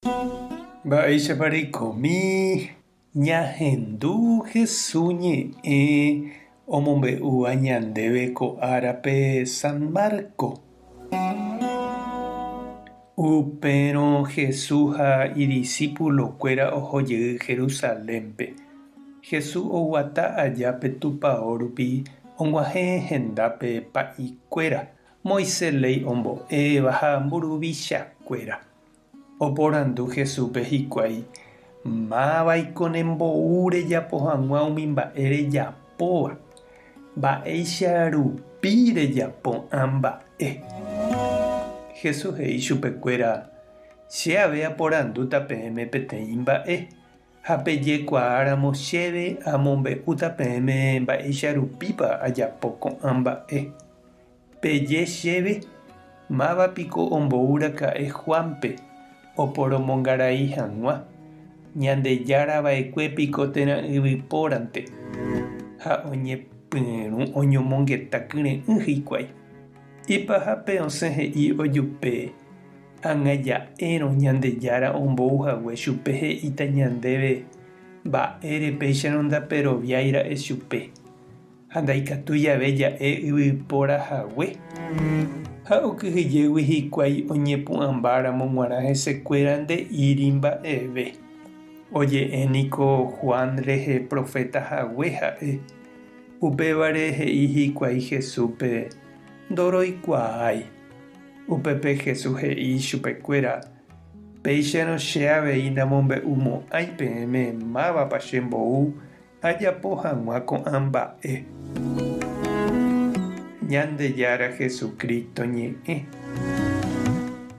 Mba'éichapareikomi ñahendu Jesús ñe'ẽ omombe'úva ñandéve ko árape San Marco. Upérõ Jesús ha idiscípulokuéra ohojey Jerusalénpe. Jesús oguata aja petupão rupi og̃uahẽ hendápe pa'ĩkuéra Moisés ley ombo'éva ha mburuvichakuéra. Oporandu Jesúspe hikuái mávapiko nembou rejapo hag̃ua umi mba'e rejapóva. Mba'éicha rupi rejapo'ã mba'e. Jesús he'i chupekuéra che ave aporandúta peẽme peteĩ mba'e ha pejekuaáramo chéve amombe'úta peẽme mba'éicha rupípa ajapo ko'ã mba'e. Peje chéve mávapiko ombouraka'e Juanpe oporomongarai hag̃ua Ñandejárava'ekuépiko térã yvypórante ha oñepyrũ oñomongetakyrẽ'ỹ hikuái. Ipahápe osẽ he'i ojupe ag̃aja'érõ Ñandejára ombouhague chupe he'íta ñandéve mba'ére péicharõ ndaperoviáira'e chupe ha ndaikatúi jave ja'e yvypórahague. Ha okyhyjégui hikuái oñepu'ãmbáramo g̃uarã hesekuéra nde'íri mba'eve. Oje'éniko Juan rehe profetahague ha'e. Upévare he'i hikuái Jesúspe ndoroikuaái. Upépe Jesús he'i chupekuéra péicharõ che avei namombe'umo'ãi peẽme mávapa chembou ajapo hag̃ua ko'ã mba'e. Ñandejára Jesucristo ñe'ẽ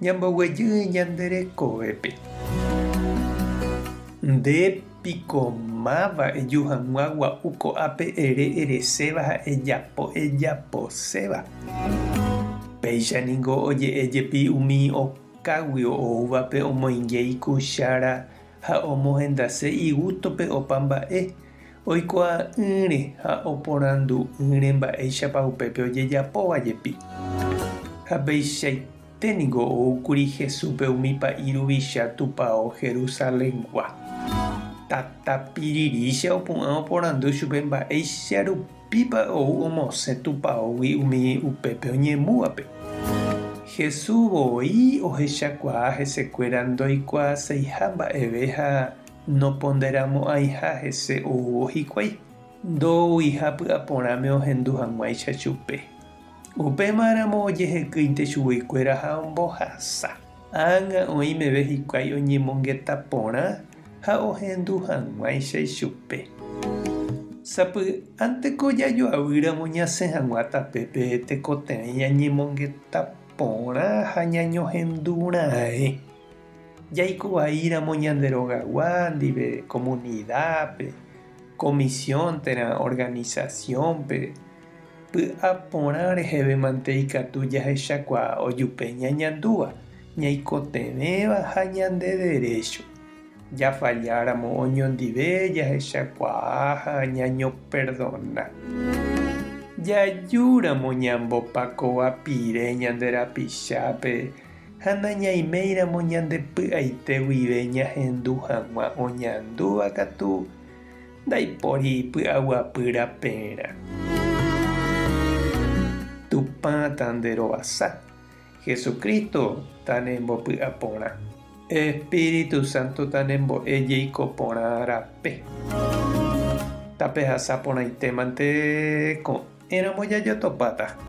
ñamboguejýi ñande rekovépe. Ndépiko máva'eju hag̃ua gua'u ko'ápe ere ereséva ha ejaposéva. Péichaniko oje'éjepi umi okágui oúvape omoingéi kuchára ha omohendase igútope opa mba'e. Oikuaa'ỹre ha oporandu'ỹre mba'éichapa upépe ojejapóvajepi. Ha péichaiténiko oúkuri Jesúspe umi pa'i ruvicha tupão Jerusaléngua. Tatapirícha opu'ã oporandu chupe mba'éicha rupípa ou omosẽ tupãógui umi upépe oñemúvape. Jesús voi ohechakuaa hesekuéra ndoikuaaseiha mba'eve ha noponderamo'ãiha hese ouvo hikuái. Ndoúiha py'aporãme ohendu hag̃uáicha chupe. Upémaramo ojehekýinte chuguikuéra ha ombohasa. Ág̃a oĩmeve hikuái oñemongetãporã ha ohendu hag̃uáicha chupe. Sapy'ánteko jajoavýramo ñasẽ hag̃ua tapépe tekotevẽ ñañemongetãporã ha ñañohendurãe. Jaikovaíramo ñande rogagua ndive comunidadpe, comisión térã organizaciónpe py'aporã reheve ikatu jahechakuaa ojupe ñañandúva ñaikotevéva ha ñande derecho. Jafalláramo oñondive jahechakuaa ha ñañoperdona. Jajúramo ñambopakóvapire ñande rapichápe ha nañaiméiramo ñande py'aite guive ñahendu hag̃ua oñandúva katu ndaipóri py'aguapy rapérã. Tupãta nde roasa. Jesucristo tanembopy'aporã. Espíritu Santo tanembo'e jeiko porã rape. Tape hasaporãitémante ko'ẽramo jajotopáta.